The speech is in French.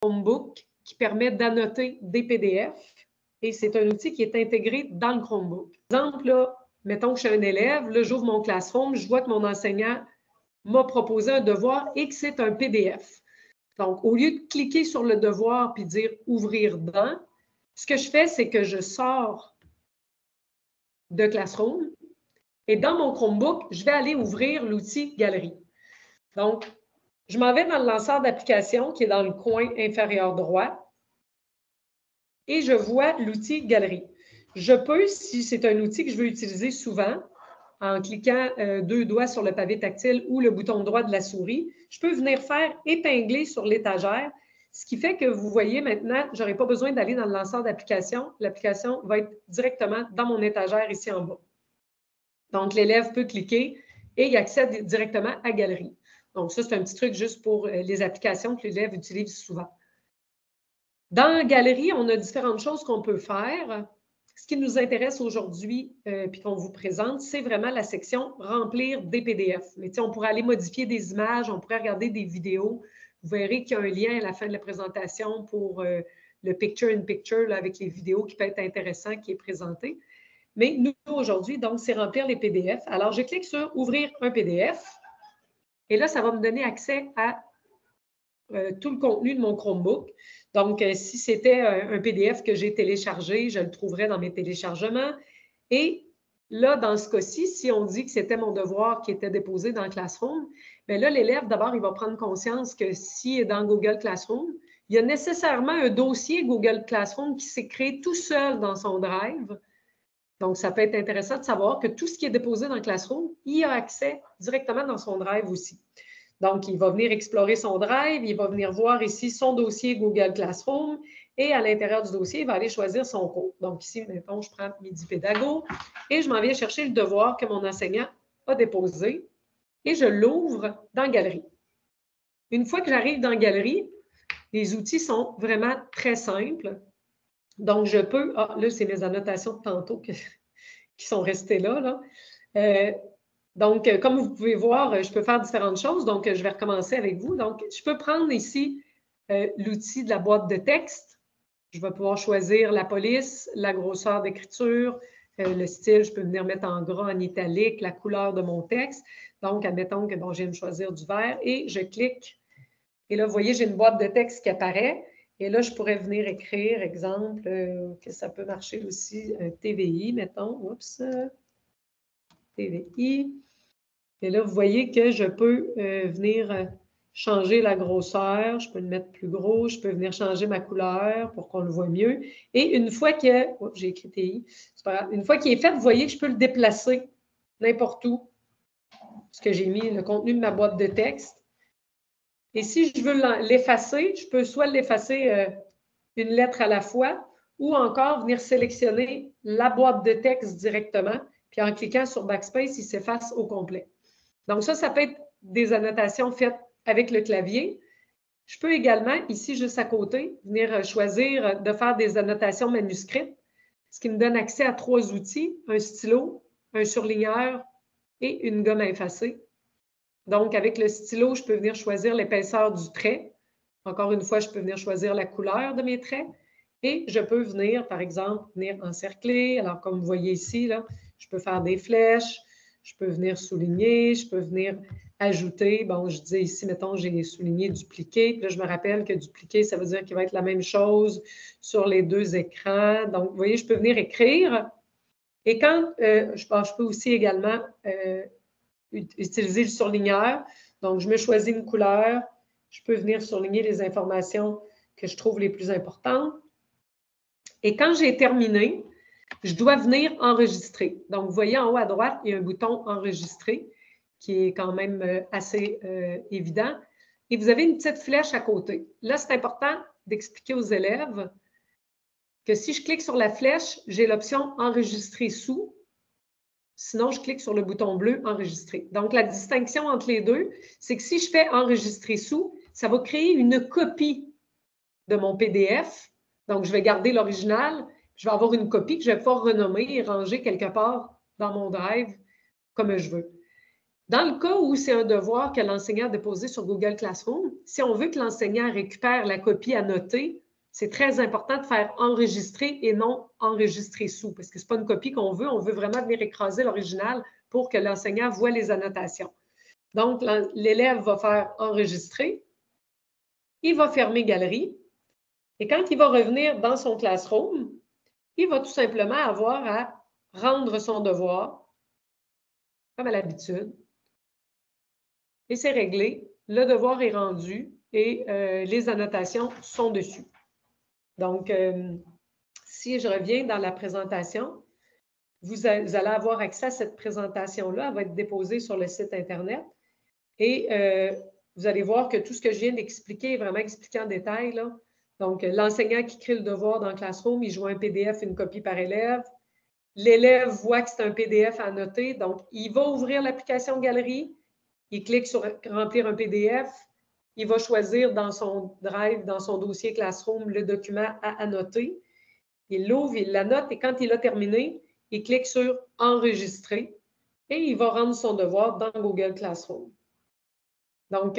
Chromebook qui permet d'annoter des PDF et c'est un outil qui est intégré dans le Chromebook. Par exemple, là, mettons que je suis un élève, là, j'ouvre mon Classroom, je vois que mon enseignant m'a proposé un devoir et que c'est un PDF. Donc, au lieu de cliquer sur le devoir puis dire « Ouvrir dans », ce que je fais, c'est que je sors de Classroom et dans mon Chromebook, je vais aller ouvrir l'outil Galerie. Donc, je m'en vais dans le lanceur d'application qui est dans le coin inférieur droit et je vois l'outil Galerie. Je peux, si c'est un outil que je veux utiliser souvent, en cliquant 2 doigts sur le pavé tactile ou le bouton droit de la souris, je peux venir faire épingler sur l'étagère, ce qui fait que vous voyez maintenant, je n'aurai pas besoin d'aller dans le lanceur d'application. L'application va être directement dans mon étagère ici en bas. Donc, l'élève peut cliquer et il accède directement à Galerie. Donc, ça, c'est un petit truc juste pour les applications que l'élève utilise souvent. Dans Galerie, on a différentes choses qu'on peut faire. Ce qui nous intéresse aujourd'hui, puis qu'on vous présente, c'est vraiment la section « Remplir des PDF ». Mais on pourrait aller modifier des images, on pourrait regarder des vidéos. Vous verrez qu'il y a un lien à la fin de la présentation pour le Picture-in-Picture là, avec les vidéos qui peut être intéressant, qui est présenté. Mais nous, aujourd'hui, donc, c'est remplir les PDF. Alors, je clique sur « Ouvrir un PDF » et là, ça va me donner accès à tout le contenu de mon Chromebook. Donc, si c'était un PDF que j'ai téléchargé, je le trouverais dans mes téléchargements. Et là, dans ce cas-ci, si on dit que c'était mon devoir qui était déposé dans Classroom, bien là, l'élève, d'abord, il va prendre conscience que s'il est dans Google Classroom, il y a nécessairement un dossier Google Classroom qui s'est créé tout seul dans son Drive. Donc, ça peut être intéressant de savoir que tout ce qui est déposé dans Classroom, il a accès directement dans son Drive aussi. Donc, il va venir explorer son Drive, il va venir voir ici son dossier Google Classroom et à l'intérieur du dossier, il va aller choisir son cours. Donc, ici, mettons, je prends Midi Pédago et je m'en viens chercher le devoir que mon enseignant a déposé et je l'ouvre dans Galerie. Une fois que j'arrive dans Galerie, les outils sont vraiment très simples. Donc, je peux… Ah, là, c'est mes annotations de tantôt qui sont restées là. Donc, comme vous pouvez voir, je peux faire différentes choses. Donc, je vais recommencer avec vous. Donc, je peux prendre ici l'outil de la boîte de texte. Je vais pouvoir choisir la police, la grosseur d'écriture, le style. Je peux venir mettre en gras, en italique, la couleur de mon texte. Donc, admettons que bon, je viens de choisir du vert et je clique. Et là, vous voyez, j'ai une boîte de texte qui apparaît. Et là, je pourrais venir écrire, exemple, que ça peut marcher aussi, un TVI, mettons. Oups, TVI. Et là, vous voyez que je peux venir changer la grosseur. Je peux le mettre plus gros. Je peux venir changer ma couleur pour qu'on le voit mieux. Et une fois que… Oups, j'ai écrit TI. C'est pas grave. Une fois qu'il est fait, vous voyez que je peux le déplacer n'importe où. Parce que j'ai mis le contenu de ma boîte de texte. Et si je veux l'effacer, je peux soit l'effacer une lettre à la fois ou encore venir sélectionner la boîte de texte directement. Puis en cliquant sur Backspace, il s'efface au complet. Donc ça peut être des annotations faites avec le clavier. Je peux également, ici, juste à côté, venir choisir de faire des annotations manuscrites, ce qui me donne accès à 3 outils, un stylo, un surligneur et une gomme à effacer. Donc, avec le stylo, je peux venir choisir l'épaisseur du trait. Encore une fois, je peux venir choisir la couleur de mes traits. Et je peux venir, par exemple, venir encercler. Alors, comme vous voyez ici, là, je peux faire des flèches, je peux venir souligner, je peux venir ajouter. Bon, je dis ici, mettons, j'ai souligné dupliquer. Puis là, je me rappelle que dupliquer, ça veut dire qu'il va être la même chose sur les 2 écrans. Donc, vous voyez, je peux venir écrire. Et quand, je peux aussi également utiliser le surligneur. Donc, je me choisis une couleur. Je peux venir surligner les informations que je trouve les plus importantes. Et quand j'ai terminé, je dois venir enregistrer. Donc, vous voyez en haut à droite, il y a un bouton « Enregistrer » qui est quand même assez évident. Et vous avez une petite flèche à côté. Là, c'est important d'expliquer aux élèves que si je clique sur la flèche, j'ai l'option « Enregistrer sous ». Sinon, je clique sur le bouton bleu « Enregistrer ». Donc, la distinction entre les deux, c'est que si je fais « Enregistrer sous », ça va créer une copie de mon PDF. Donc, je vais garder l'original. Je vais avoir une copie que je vais pouvoir renommer et ranger quelque part dans mon Drive comme je veux. Dans le cas où c'est un devoir que l'enseignant a déposé sur Google Classroom, si on veut que l'enseignant récupère la copie annotée, c'est très important de faire enregistrer et non enregistrer sous, parce que ce n'est pas une copie qu'on veut, on veut vraiment venir écraser l'original pour que l'enseignant voit les annotations. Donc, l'élève va faire enregistrer, il va fermer Galerie, et quand il va revenir dans son Classroom, il va tout simplement avoir à rendre son devoir, comme à l'habitude, et c'est réglé, le devoir est rendu et les annotations sont dessus. Donc, si je reviens dans la présentation, vous allez avoir accès à cette présentation-là. Elle va être déposée sur le site Internet. Et vous allez voir que tout ce que je viens d'expliquer est vraiment expliqué en détail, là. Donc, l'enseignant qui crée le devoir dans Classroom, il joue un PDF, une copie par élève. L'élève voit que c'est un PDF à annoter. Donc, il va ouvrir l'application Galerie. Il clique sur « Remplir un PDF ». Il va choisir dans son Drive, dans son dossier Classroom, le document à annoter. Il l'ouvre, il l'annote et quand il a terminé, il clique sur « Enregistrer » et il va rendre son devoir dans Google Classroom. Donc,